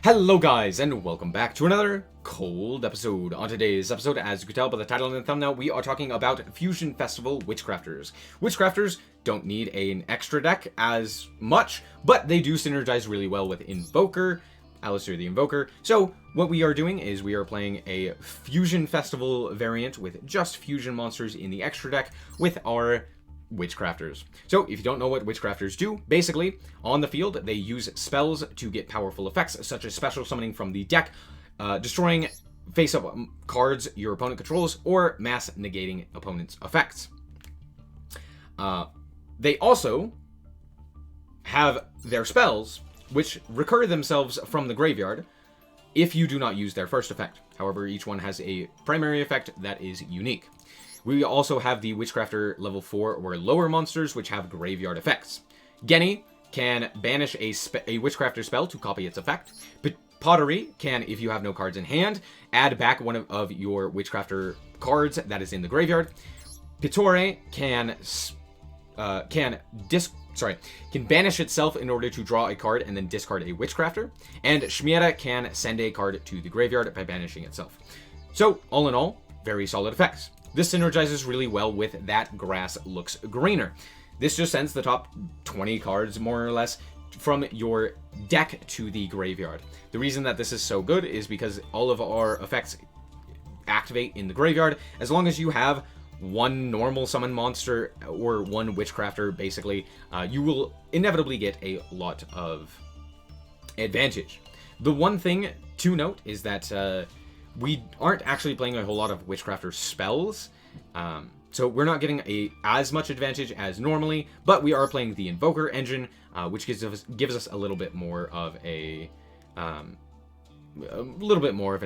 Hello guys, and welcome back to another cold episode. On today's episode, as you can tell by the title and the thumbnail, we are talking about Fusion Festival Witchcrafters. Witchcrafters don't need an extra deck as much, but they do synergize really well with Invoker, Alistair the Invoker. So what we are doing is we are playing a Fusion Festival variant with just fusion monsters in the extra deck with our Witchcrafters. So if you don't know what Witchcrafters do, basically on the field they use spells to get powerful effects such as special summoning from the deck, destroying face-up cards your opponent controls, or mass negating opponent's effects. They also have their spells which recur themselves from the graveyard if you do not use their first effect. However, each one has a primary effect that is unique. We also have the Witchcrafter level 4 or lower monsters, which have graveyard effects. Genny can banish a Witchcrafter spell to copy its effect. Pottery can, if you have no cards in hand, add back one of your Witchcrafter cards that is in the graveyard. Pitore can banish itself in order to draw a card and then discard a Witchcrafter. And Shmiera can send a card to the graveyard by banishing itself. So, all in all, very solid effects. This synergizes really well with That Grass Looks Greener. This just sends the top 20 cards, more or less, from your deck to the graveyard. The reason that this is so good is because all of our effects activate in the graveyard. As long as you have one normal summon monster or one Witchcrafter, basically, you will inevitably get a lot of advantage. The one thing to note is that we aren't actually playing a whole lot of Witchcrafter spells, so we're not getting as much advantage as normally, but we are playing the Invoker engine, which gives us a little bit more of an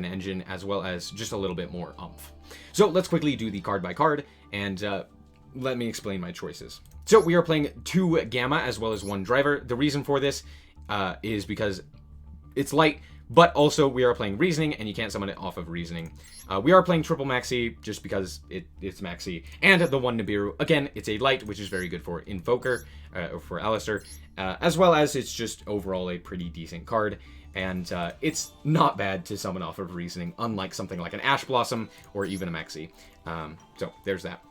engine, as well as just a little bit more oomph. So let's quickly do the card by card, and let me explain my choices. So we are playing 2 Gamma as well as 1 Driver. The reason for this is because it's light, but also we are playing Reasoning, and you can't summon it off of Reasoning. We are playing triple Maxi just because it's Maxi. And the 1 Nibiru, again, it's a light, which is very good for Invoker, or for Alistair, as well as it's just overall a pretty decent card. And it's not bad to summon off of Reasoning, unlike something like an Ash Blossom or even a Maxi. So there's that.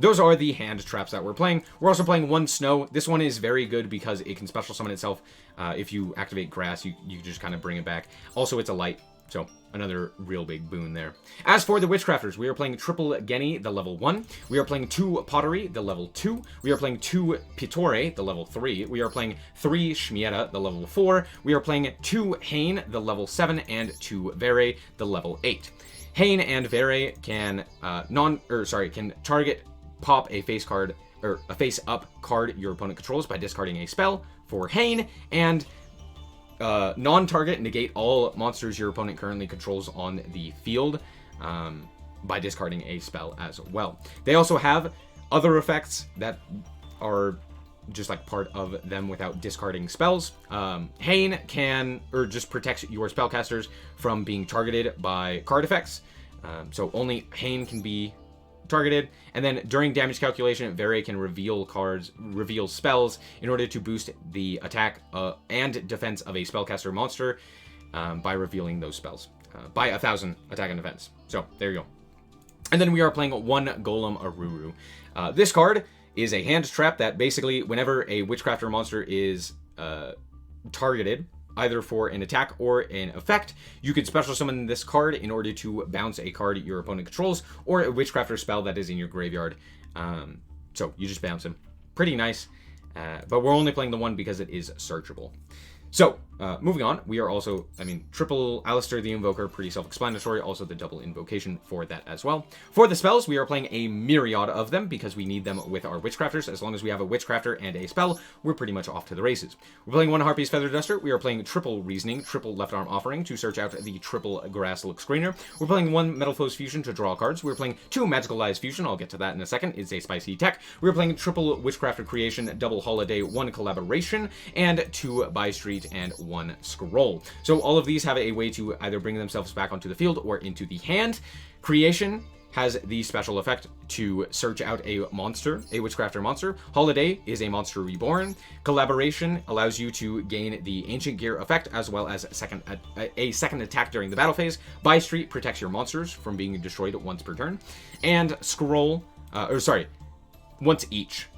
Those are the hand traps that we're playing. We're also playing 1 Snow. This one is very good because it can special summon itself. If you activate Grass, you just kind of bring it back. Also, it's a light, so another real big boon there. As for the Witchcrafters, we are playing triple Genny, the level 1. We are playing 2 Pottery, the level 2. We are playing 2 Pitore, the level 3. We are playing 3 Shmiera, the level 4. We are playing 2 Hain, the level 7, and 2 Vere, the level 8. Hain and Vere can can target pop a face card or a face-up card your opponent controls by discarding a spell for Hain, and non-target negate all monsters your opponent currently controls on the field by discarding a spell as well. They also have other effects that are just like part of them without discarding spells. Hain just protects your spellcasters from being targeted by card effects. So only Hain can be targeted, and then during damage calculation, Vere can reveal spells in order to boost the attack and defense of a spellcaster monster by revealing those spells by 1,000 attack and defense. So there you go. And then we are playing 1 Golem Aruru. This card is a hand trap that basically, whenever a Witchcrafter monster is targeted, either for an attack or an effect, you can special summon this card in order to bounce a card your opponent controls, or a Witchcrafter spell that is in your graveyard. So you just bounce him. Pretty nice. But we're only playing the 1 because it is searchable. So, moving on, we are also, triple Alistair the Invoker, pretty self-explanatory, also the double invocation for that as well. For the spells, we are playing a myriad of them because we need them with our Witchcrafters. As long as we have a Witchcrafter and a spell, we're pretty much off to the races. We're playing 1 Harpy's Feather Duster, we are playing triple Reasoning, triple Left Arm Offering to search out the triple Grass Looks Greener. We're playing 1 Metal Foes Fusion to draw cards. We're playing 2 Magical Eyes Fusion, I'll get to that in a second, it's a spicy tech. We're playing triple Witchcrafter Creation, double Holiday, 1 Collaboration, and 2 By Street and 1 Scroll. So all of these have a way to either bring themselves back onto the field or into the hand. Creation has the special effect to search out a monster, a Witchcrafter monster. Holiday is a monster reborn. Collaboration allows you to gain the Ancient Gear effect as well as a second attack during the battle phase. By Street protects your monsters from being destroyed once per turn. And Scroll, once each.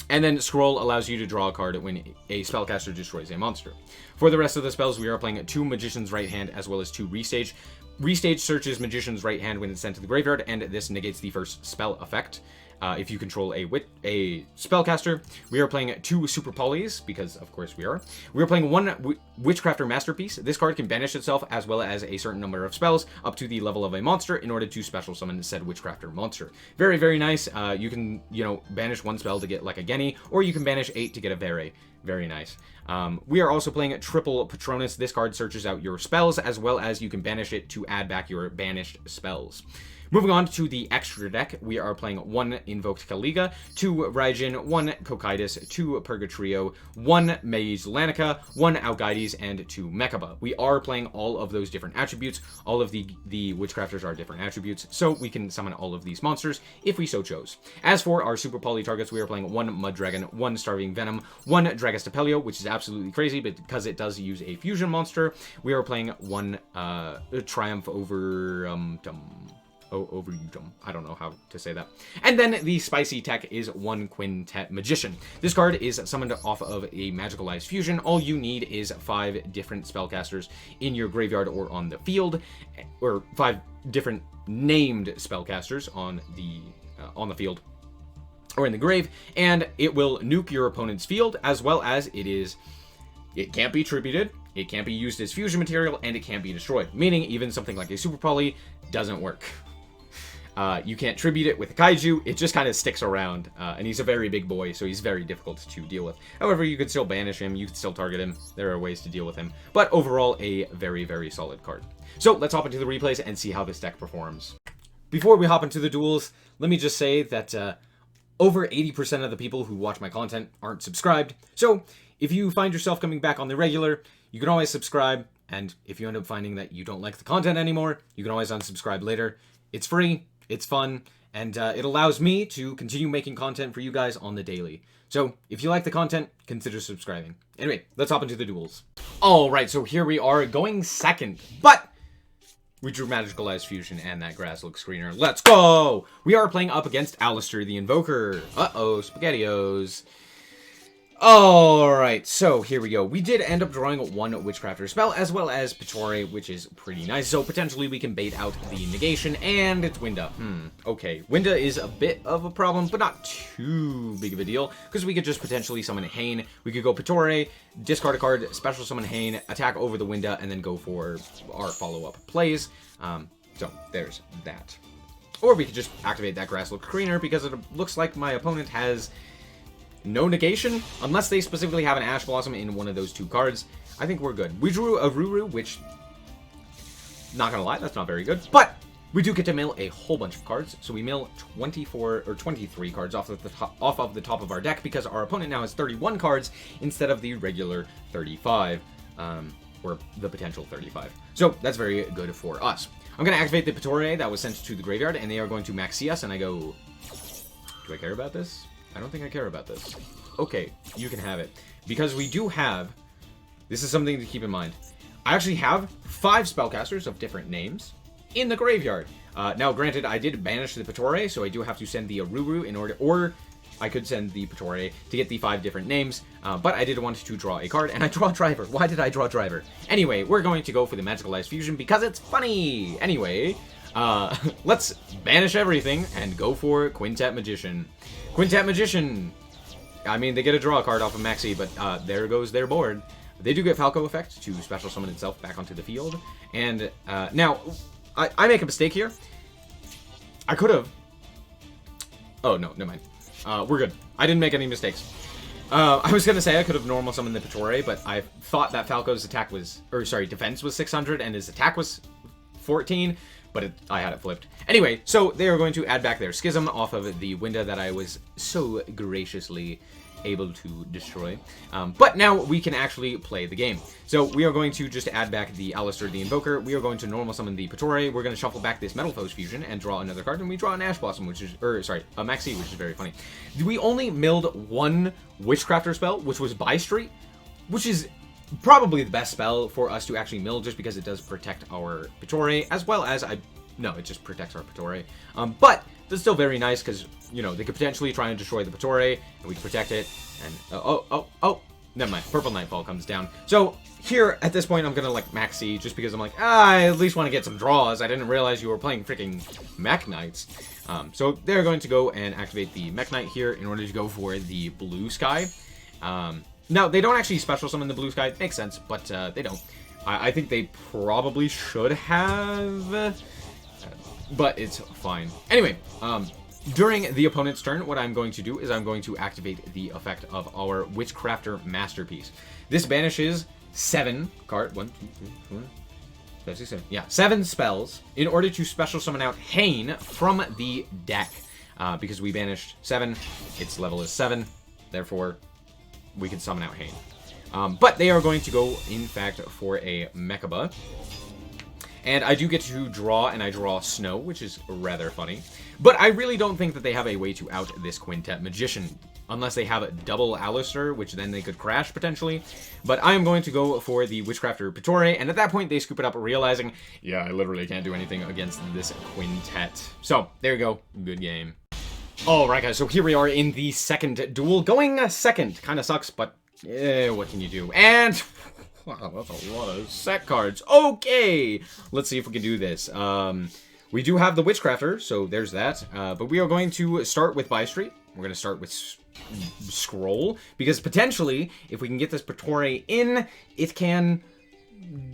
And then Scroll allows you to draw a card when a spellcaster destroys a monster. For the rest of the spells, we are playing 2 Magician's Right Hand as well as 2 Restage. Restage searches Magician's Right Hand when it's sent to the graveyard, and this negates the first spell effect. If you control a spellcaster, we are playing 2 Super Polys, because of course we are. We are playing 1 Witchcrafter Masterpiece. This card can banish itself as well as a certain number of spells up to the level of a monster in order to special summon said Witchcrafter monster. Very, very nice. You can, banish 1 spell to get like a Genny, or you can banish 8 to get a Vere. Very nice. We are also playing Triple Patronus. This card searches out your spells as well as you can banish it to add back your banished spells. Moving on to the extra deck, we are playing 1 Invoked Caliga, 2 Raijin, 1 Cocytus, 2 Purgatrio, 1 Maze Lanica, 1 Algides, and 2 Mechaba. We are playing all of those different attributes. All of the Witchcrafters are different attributes, so we can summon all of these monsters if we so chose. As for our Super Poly targets, we are playing 1 Mud Dragon, 1 Starving Venom, 1 Dragostapelio, which is absolutely crazy, but because it does use a fusion monster, we are playing 1 Triumph over... I don't know how to say that. And then the spicy tech is 1 Quintet Magician. This card is summoned off of a Magicalized Fusion. All you need is 5 different spellcasters in your graveyard or on the field, or 5 different named spellcasters on the field or in the grave, and it will nuke your opponent's field, as well as it can't be tributed, it can't be used as fusion material, and it can't be destroyed, meaning even something like a Super Poly doesn't work. You can't tribute it with a Kaiju, it just kind of sticks around, and he's a very big boy, so he's very difficult to deal with. However, you could still banish him, you could still target him, there are ways to deal with him, but overall, a very, very solid card. So, let's hop into the replays and see how this deck performs. Before we hop into the duels, let me just say that over 80% of the people who watch my content aren't subscribed, so if you find yourself coming back on the regular, you can always subscribe, and if you end up finding that you don't like the content anymore, you can always unsubscribe later. It's free. It's fun, and it allows me to continue making content for you guys on the daily. So, if you like the content, consider subscribing. Anyway, let's hop into the duels. Alright, so here we are going second, but we drew Magicalized Fusion and that grass looks screener. Let's go! We are playing up against Alistair the Invoker. Uh-oh, SpaghettiOs. Alright, so here we go. We did end up drawing 1 Witchcrafter spell, as well as Pittore, which is pretty nice. So potentially we can bait out the negation, and it's Winda. Okay. Winda is a bit of a problem, but not too big of a deal, because we could just potentially summon a Hane. We could go Pittore, discard a card, special summon Hane, attack over the Winda, and then go for our follow-up plays. So there's that. Or we could just activate that Grass Looks Greener, because it looks like my opponent has no negation, unless they specifically have an Ash Blossom in one of those 2 cards. I think we're good. We drew a Ruru, which, not gonna lie, that's not very good, but we do get to mill a whole bunch of cards. So we mill 24 or 23 cards off of the top of our deck, because our opponent now has 31 cards instead of the regular 35, or the potential 35. So that's very good for us. I'm gonna activate the Pittore that was sent to the graveyard, and they are going to maxi us, and I go, do I care about this? I don't think I care about this. Okay, you can have it. Because we do have... This is something to keep in mind. I actually have 5 spellcasters of different names in the graveyard. Now, granted, I did banish the Pittore, so I do have to send the Aruru in order... Or I could send the Pittore to get the 5 different names. But I did want to draw a card, and I draw Driver. Why did I draw Driver? Anyway, we're going to go for the Magicalized Fusion because it's funny! Anyway, let's banish everything and go for Quintet Magician. Quintet Magician! I mean, they get a draw card off of Maxi, but there goes their board. They do get Falco effect to special summon itself back onto the field. And now, I make a mistake here. I could have... Oh, no, never mind. We're good. I didn't make any mistakes. I was going to say I could have normal summoned the Pittore, but I thought that Falco's attack was... Or, sorry, defense was 600 and his attack was 14. But I had it flipped. Anyway, so they are going to add back their Schism off of the Winda that I was so graciously able to destroy. But now we can actually play the game. So we are going to just add back the Alistair, the Invoker. We are going to normal summon the Petore. We're going to shuffle back this Metal Foes Fusion and draw another card. And we draw an Ash Blossom, which is, a Maxi, which is very funny. We only milled one Witchcrafter spell, which was Buy Street, which is probably the best spell for us to actually mill, just because it does protect our Petore, as well as no, it just protects our Petore. But that's still very nice, because, you know, they could potentially try and destroy the Petore, and we can protect it, and, never mind, Purple Nightfall comes down. So, here, at this point, I'm gonna, like, Maxi, just because I'm like, I at least want to get some draws. I didn't realize you were playing freaking Mech Knights. So, they're going to go and activate the Mech Knight here in order to go for the Blue Sky. Now, they don't actually special summon the Blue Sky. It makes sense, but they don't. I think they probably should have, but it's fine. Anyway, during the opponent's turn, what I'm going to do is I'm going to activate the effect of our Witchcrafter Masterpiece. This banishes 7 7 spells in order to special summon out Hane from the deck. Because we banished 7, its level is 7, therefore we can summon out Hane. But they are going to go, in fact, for a Mechaba. And I do get to draw, and I draw Snow, which is rather funny. But I really don't think that they have a way to out this Quintet Magician, unless they have a double Alistair, which then they could crash, potentially. But I am going to go for the Witchcrafter Petore, and at that point, they scoop it up, realizing, yeah, I literally can't do anything against this Quintet. So, there you go. Good game. Alright, guys, so here we are in the second duel. Going second. Kind of sucks, but what can you do? And wow, that's a lot of set cards. Okay, let's see if we can do this. We do have the Witchcrafter, so there's that. But we are going to start with Buy Street. We're going to start with Scroll, because potentially, if we can get this Petore in, it can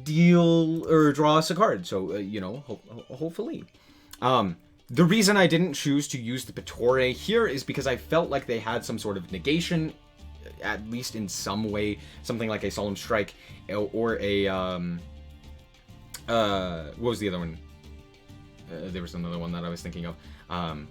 deal or draw us a card. So, you know, hopefully. The reason I didn't choose to use the Petore here is because I felt like they had some sort of negation, at least in some way, something like a Solemn Strike, or a, what was the other one? There was another one that I was thinking of,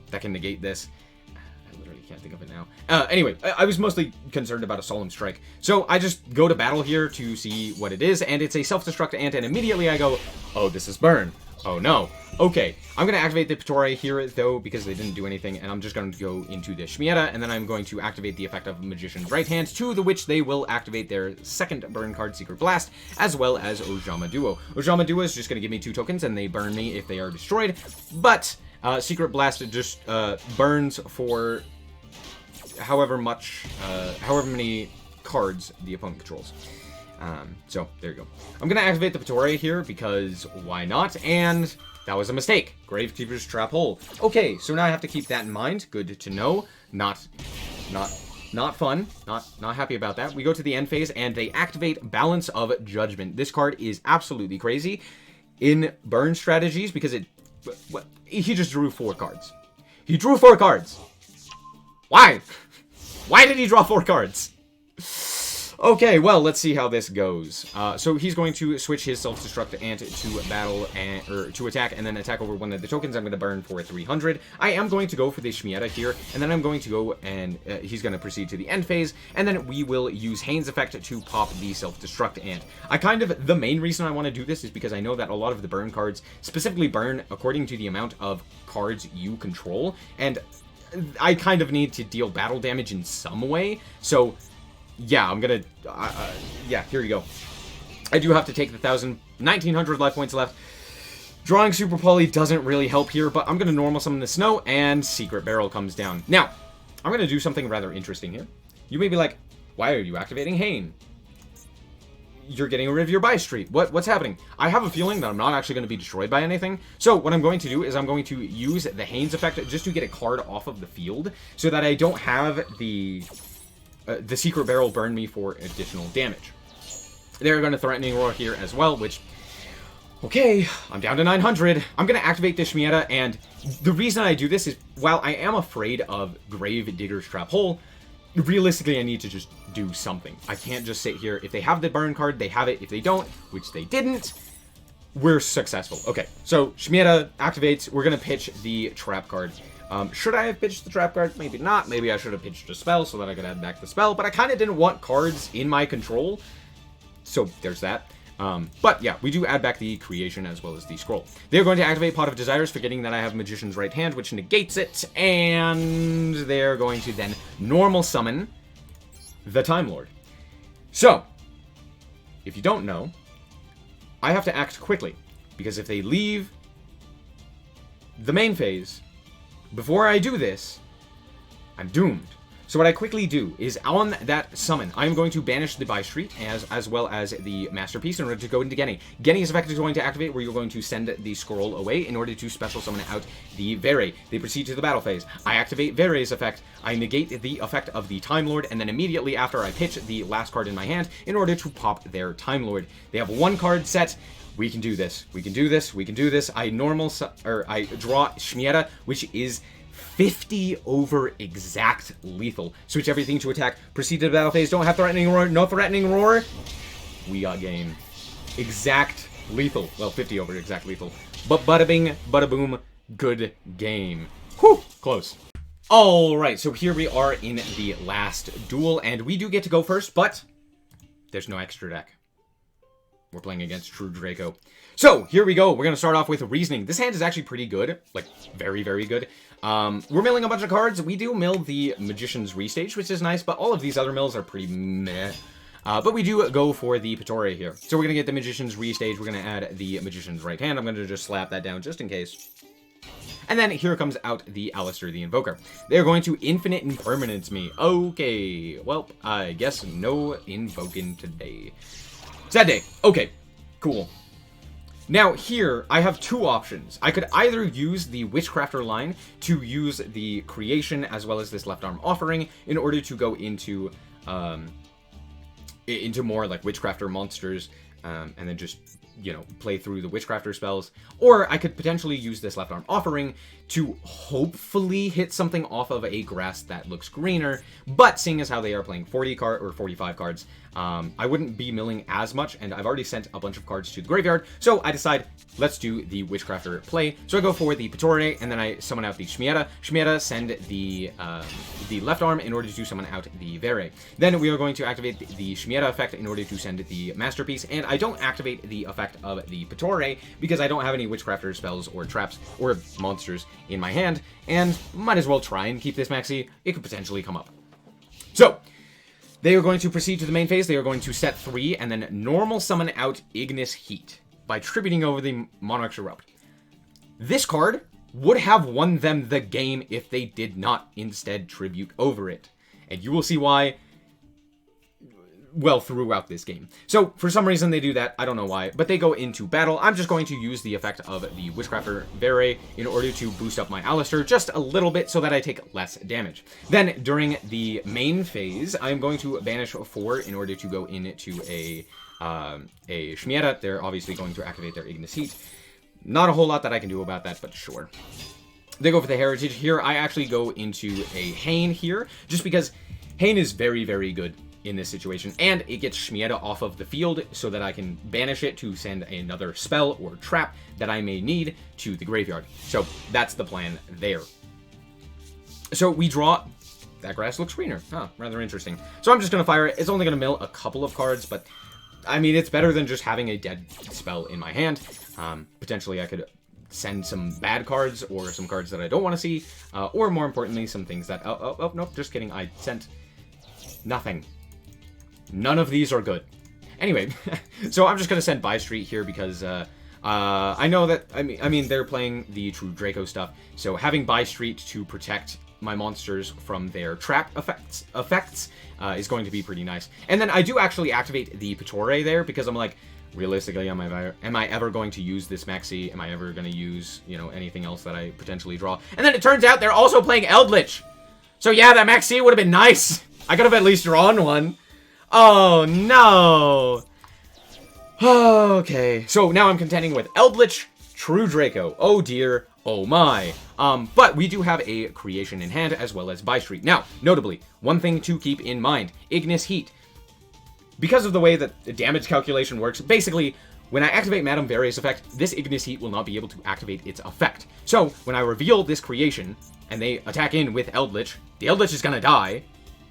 that can negate this. I literally can't think of it now. Anyway, I was mostly concerned about a Solemn Strike. So I just go to battle here to see what it is, and it's a self-destruct ant, and immediately I go, oh, this is burn. Oh no. Okay, I'm going to activate the Petore here, though, because they didn't do anything, and I'm just going to go into the Shmieta, and then I'm going to activate the effect of Magician's Right Hand, to the which they will activate their second burn card, Secret Blast, as well as Ojama Duo. Ojama Duo is just going to give me 2 tokens, and they burn me if they are destroyed, but Secret Blast just burns for however many cards the opponent controls. So, there you go. I'm going to activate the Petore here, because why not? And that was a mistake. Gravekeeper's Trap Hole. Okay, so now I have to keep that in mind. Good to know. Not fun. Not happy about that. We go to the end phase, and they activate Balance of Judgment. This card is absolutely crazy in burn strategies, because he just drew 4 cards. He drew 4 cards. Why? Why did he draw 4 cards? Okay, well, let's see how this goes. So he's going to switch his self-destruct ant to battle, or to attack, and then attack over one of the tokens. I'm going to burn for 300. I am going to go for the Shmieta here, and then I'm going to go and he's going to proceed to the end phase, and then we will use Hane's effect to pop the self-destruct ant. The main reason I want to do this is because I know that a lot of the burn cards specifically burn according to the amount of cards you control, and I kind of need to deal battle damage in some way, so yeah, I'm gonna, yeah, here you go. I do have to take the 1,900 life points left. Drawing Super Poly doesn't really help here, but I'm gonna normal summon the Snow, and Secret Barrel comes down. Now, I'm gonna do something rather interesting here. You may be like, why are you activating Hane? You're getting rid of your Buy Street. What's happening? I have a feeling that I'm not actually going to be destroyed by anything. So what I'm going to do is I'm going to use the Hane's effect just to get a card off of the field, so that I don't have the Secret Barrel burn me for additional damage. They're going to Threatening Roar here as well, which, okay, I'm down to 900. I'm going to activate the Shmieta, and the reason I do this is, while I am afraid of Grave Digger's Trap Hole, realistically I need to just do something. I can't just sit here. If they have the burn card, they have it. If they don't, which they didn't, we're successful. Okay, so Shmieta activates. We're going to pitch the trap card. Should I have pitched the trap card? Maybe not. Maybe I should have pitched a spell so that I could add back the spell. But I kind of didn't want cards in my control. So there's that. But yeah, we do add back the creation as well as the scroll. They're going to activate Pot of Desires, forgetting that I have Magician's Right Hand, which negates it. And they're going to then normal summon the Time Lord. So, if you don't know, I have to act quickly. Because if they leave the main phase before I do this, I'm doomed. So what I quickly do is, on that summon, I'm going to banish the By Street as well as the Masterpiece in order to go into Genny. Genny's effect is going to activate, where you're going to send the scroll away in order to special summon out the Vere. They proceed to the battle phase. I activate Vere's effect, I negate the effect of the Time Lord, and then immediately after I pitch the last card in my hand in order to pop their Time Lord. They have one card set. We can do this. We can do this. We can do this. I draw Shmieta, which is 50 over exact lethal. Switch everything to attack. Proceed to the battle phase. Don't have threatening roar. No threatening roar. We got game. Exact lethal. Well, 50 over exact lethal. But bada bing, bada boom. Good game. Whew. Close. Alright, so here we are in the last duel. And we do get to go first, but there's no extra deck. We're playing against True Draco. So, here we go. We're going to start off with Reasoning. This hand is actually pretty good. Like, very, very good. We're milling a bunch of cards. We do mill the Magician's Restage, which is nice, but all of these other mills are pretty meh. But we do go for the Pittore here. So we're going to get the Magician's Restage. We're going to add the Magician's Right Hand. I'm going to just slap that down just in case. And then here comes out the Alistair the Invoker. They're going to Infinite Impermanence me. Okay, well, I guess no invoking today. Sad day. Okay, cool. Now here, I have two options. I could either use the Witchcrafter line to use the creation as well as this left arm offering in order to go into more like Witchcrafter monsters, and then just, you know, play through the Witchcrafter spells. Or I could potentially use this left arm offering to hopefully hit something off of a grass that looks greener. But seeing as how they are playing 40 card or 45 cards, I wouldn't be milling as much, and I've already sent a bunch of cards to the graveyard, so I decide, let's do the Witchcrafter play. So I go for the Pittore, and then I summon out the Shmieta. Shmieta, send the left arm in order to summon out the Vere. Then we are going to activate the Shmieta effect in order to send the Masterpiece, and I don't activate the effect of the Pittore because I don't have any Witchcrafter spells or traps or monsters in my hand, and might as well try and keep this maxi. It could potentially come up. So, they are going to proceed to the main phase. They are going to set 3 and then normal summon out Ignis Heat by tributing over the Monarch's Erupt. This card would have won them the game if they did not instead tribute over it. And you will see why, well, throughout this game. So, for some reason they do that. I don't know why. But they go into battle. I'm just going to use the effect of the Witchcrafter Vere in order to boost up my Alistair just a little bit so that I take less damage. Then, during the main phase, I'm going to banish 4 in order to go into a Shmieta. They're obviously going to activate their Ignis Heat. Not a whole lot that I can do about that, but sure. They go for the Heritage. Here, I actually go into a Hane here, just because Hane is very, very good in this situation, and it gets Shmieta off of the field so that I can banish it to send another spell or trap that I may need to the graveyard. So that's the plan there. So we draw. That grass looks greener. Huh, rather interesting. So I'm just going to fire it. It's only going to mill a couple of cards, but I mean, it's better than just having a dead spell in my hand. Potentially I could send some bad cards or some cards that I don't want to see, or more importantly, some things that... Oh, nope, just kidding. I sent nothing. None of these are good. Anyway, so I'm just going to send By Street here because I know that, I mean, they're playing the True Draco stuff, so having By Street to protect my monsters from their trap effects is going to be pretty nice. And then I do actually activate the Pittore there because I'm like, realistically, am I ever going to use this maxi? Am I ever going to use, you know, anything else that I potentially draw? And then it turns out they're also playing Eldritch. So yeah, that maxi would have been nice. I could have at least drawn one. Oh, no. Okay. So now I'm contending with Eldritch, True Draco. Oh, dear. Oh, my. But we do have a creation in hand as well as By Street. Now, notably, one thing to keep in mind. Ignis Heat. Because of the way that the damage calculation works, basically, when I activate Madame Vere's effect, this Ignis Heat will not be able to activate its effect. So, when I reveal this creation, and they attack in with Eldritch, the Eldritch is gonna die,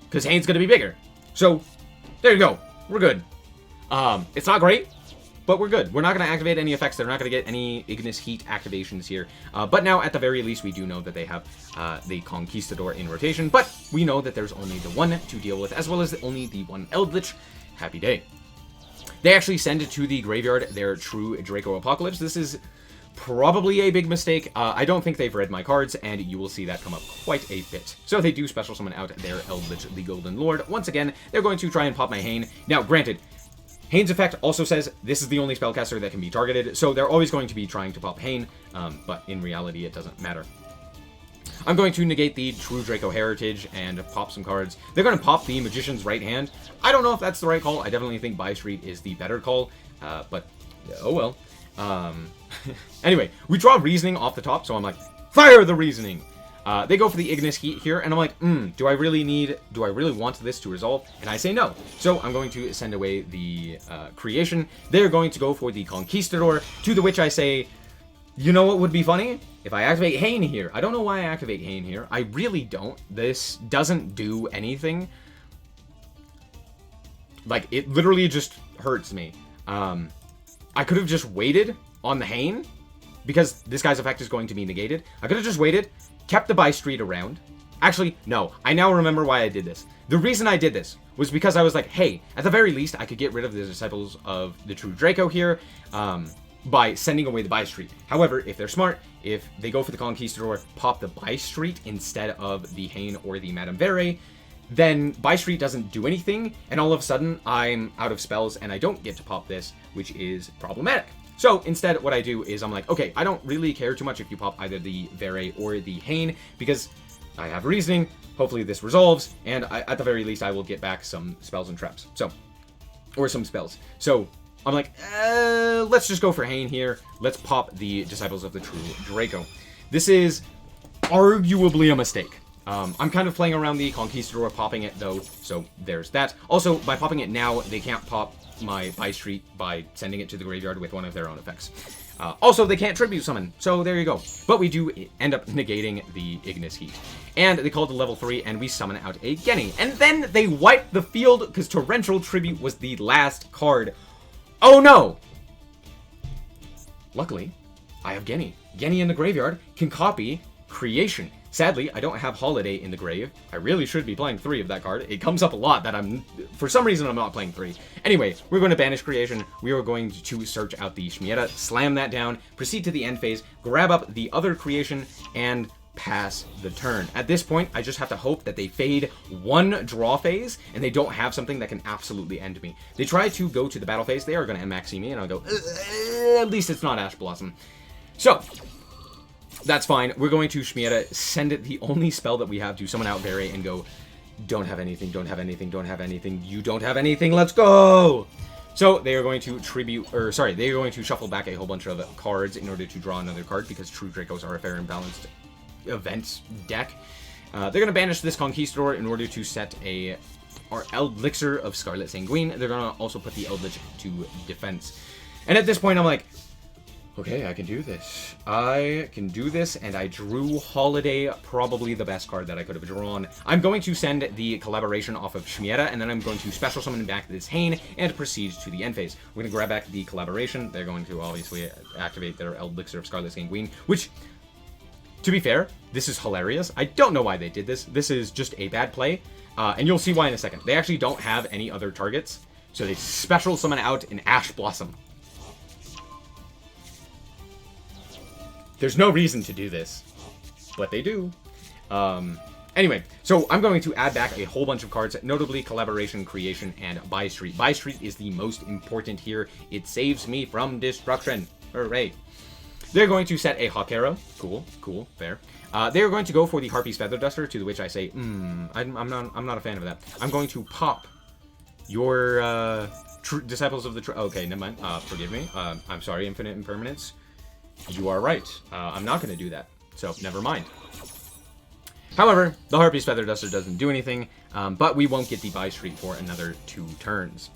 because Hane's gonna be bigger. So, there you go. We're good. It's not great, but we're good. We're not gonna activate any effects. They're not gonna get any Ignis Heat activations here. But now, at the very least, we do know that they have the Conquistador in rotation, but we know that there's only the one to deal with, as well as only the one Eldritch. Happy day. They actually send to the graveyard their true Draco Apocalypse. This is probably a big mistake. I don't think they've read my cards, and you will see that come up quite a bit. So they do special summon out their Eldritch, the Golden Lord. Once again, they're going to try and pop my Hane. Now, granted, Hane's effect also says this is the only spellcaster that can be targeted, so they're always going to be trying to pop Hane, but in reality, it doesn't matter. I'm going to negate the True Draco Heritage and pop some cards. They're going to pop the Magician's Right Hand. I don't know if that's the right call. I definitely think Buy Street is the better call, but oh well. Anyway, we draw Reasoning off the top, so I'm like, fire the Reasoning! They go for the Ignis Heat here, and I'm like, do I really want this to resolve? And I say no. So I'm going to send away the Creation. They're going to go for the Conquistador, to the which I say, you know what would be funny? If I activate Hane here. I don't know why I activate Hane here. I really don't. This doesn't do anything. Like, it literally just hurts me. I could have just waited on the Hane, because this guy's effect is going to be negated. I could have just waited, kept the Buy Street around. Actually, no. I now remember why I did this. The reason I did this was because I was like, hey, at the very least, I could get rid of the Disciples of the True Draco here, by sending away the Buy Street. However, if they're smart, if they go for the Conquistador, pop the Buy Street instead of the Hane or the Madame Vere, then Buy Street doesn't do anything, and all of a sudden, I'm out of spells, and I don't get to pop this, which is problematic. So, instead, what I do is I'm like, okay, I don't really care too much if you pop either the Vere or the Hane, because I have Reasoning, hopefully this resolves, and at the very least, I will get back some spells and traps. So, or some spells. So, I'm like, let's just go for Hane here. Let's pop the Disciples of the True Draco. This is arguably a mistake. I'm kind of playing around the Conquistador, popping it though, so there's that. Also, by popping it now, they can't pop my Buy Street by sending it to the graveyard with one of their own effects. Also, they can't Tribute Summon, so there you go. But we do end up negating the Ignis Heat. And they call it to level 3, and we summon out a Genny. And then they wipe the field, because Torrential Tribute was the last card. Oh no! Luckily, I have Genny. Genny in the graveyard can copy Creation. Sadly, I don't have Holiday in the grave. I really should be playing 3 of that card. It comes up a lot that for some reason, I'm not playing 3. Anyway, we're going to banish Creation. We are going to search out the Shmieta, slam that down, proceed to the end phase, grab up the other Creation, and pass the turn. At this point, I just have to hope that they fade one draw phase, and they don't have something that can absolutely end me. They try to go to the battle phase. They are going to MXC me, and I'll go, at least it's not Ash Blossom. So, that's fine. We're going to Shmieta, send it the only spell that we have to summon out Vere, and go, don't have anything, don't have anything, don't have anything, you don't have anything, let's go! So, they are going to they are going to shuffle back a whole bunch of cards in order to draw another card, because True Dracos are a fair and balanced event deck. They're going to banish this Conquistador in order to set our Elixir of Scarlet Sanguine. They're going to also put the Eldritch to defense. And at this point, I'm like, okay, I can do this. I can do this, and I drew Holiday, probably the best card that I could have drawn. I'm going to send the Collaboration off of Shmieta, and then I'm going to special summon back this Hane, and proceed to the end phase. We're going to grab back the Collaboration. They're going to obviously activate their Elixir of Scarlet Sanguine, which, to be fair, this is hilarious. I don't know why they did this. This is just a bad play, and you'll see why in a second. They actually don't have any other targets, so they special summon out an Ash Blossom. There's no reason to do this, but they do. Anyway, so I'm going to add back a whole bunch of cards, notably Collaboration, Creation, and Buy Street. Buy Street is the most important here. It saves me from destruction. Hooray. They're going to set a Hawk Arrow. Cool, cool, fair. They're going to go for the Harpy's Feather Duster, to which I say, I'm not a fan of that. I'm going to pop your Disciples of the okay, never mind. Forgive me. I'm sorry, Infinite Impermanence. You are right. I'm not going to do that, so never mind. However, the Harpy's Feather Duster doesn't do anything, but we won't get the Buy Street for another 2 turns.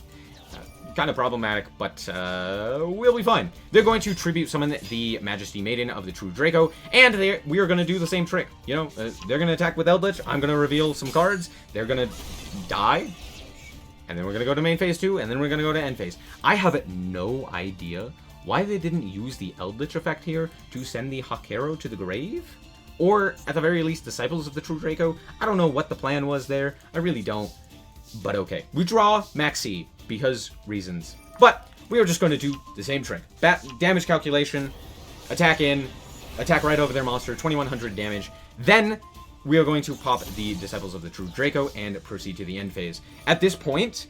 kind of problematic, but we'll be fine. They're going to tribute summon the Majesty Maiden of the True Draco, and we are going to do the same trick. You know, they're going to attack with Eldritch. I'm going to reveal some cards. They're going to die, and then we're going to go to main phase 2, and then we're going to go to end phase. I have no idea why they didn't use the Eldritch effect here to send the Hakero to the grave. Or, at the very least, Disciples of the True Draco. I don't know what the plan was there. I really don't. But okay. We draw Maxi, because reasons. But, we are just going to do the same trick. Damage calculation, attack in, attack right over their monster, 2100 damage. Then, we are going to pop the Disciples of the True Draco and proceed to the end phase. At this point,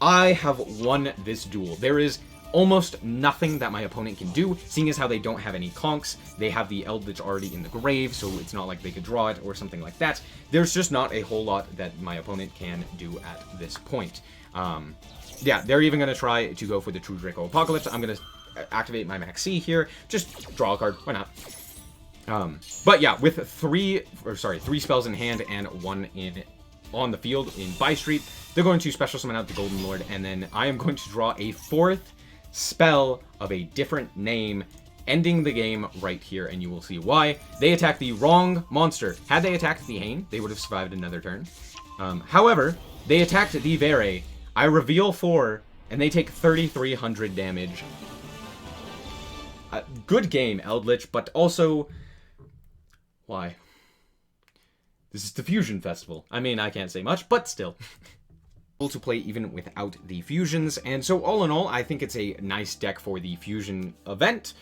I have won this duel. There is almost nothing that my opponent can do, seeing as how they don't have any conks. They have the Eldritch already in the grave, so it's not like they could draw it or something like that. There's just not a whole lot that my opponent can do at this point. Yeah, they're even going to try to go for the True Draco Apocalypse. I'm going to activate my Maxi here. Just draw a card. Why not? But yeah, with three spells in hand and one on the field in By Street, they're going to special summon out the Golden Lord, and then I am going to draw a 4th spell of a different name, ending the game right here, and you will see why. They attacked the wrong monster. Had they attacked the Hane, they would have survived another turn. However, they attacked the Vere. I reveal 4, and they take 3,300 damage. Good game, Eldritch, but also, why? This is the Fusion Festival. I mean, I can't say much, but still. To play even without the fusions, and so all in all, I think it's a nice deck for the fusion event.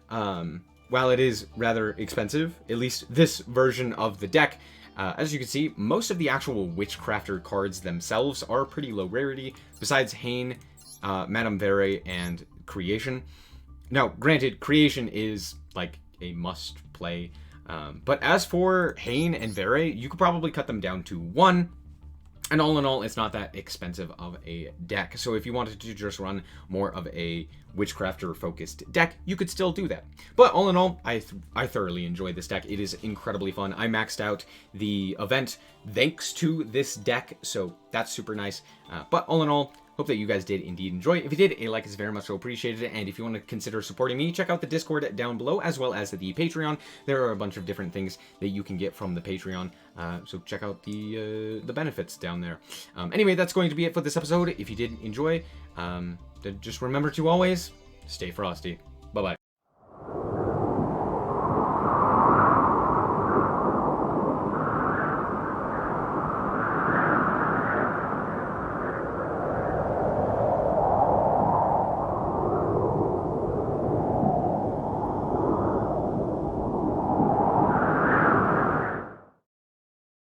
While it is rather expensive, at least this version of the deck, as you can see, most of the actual Witchcrafter cards themselves are pretty low rarity, besides Hane, Madame Vere, and Creation. Now, granted, Creation is like a must play, but as for Hane and Vere, you could probably cut them down to 1. And all in all, it's not that expensive of a deck. So if you wanted to just run more of a Witchcrafter-focused deck, you could still do that. But all in all, I thoroughly enjoy this deck. It is incredibly fun. I maxed out the event thanks to this deck, so that's super nice. But all in all, hope that you guys did indeed enjoy. If you did, a like is very much so appreciated, and if you want to consider supporting me, check out the Discord down below, as well as the Patreon. There are a bunch of different things that you can get from the Patreon, so check out the benefits down there. Anyway, that's going to be it for this episode. If you did enjoy, then just remember to always stay frosty.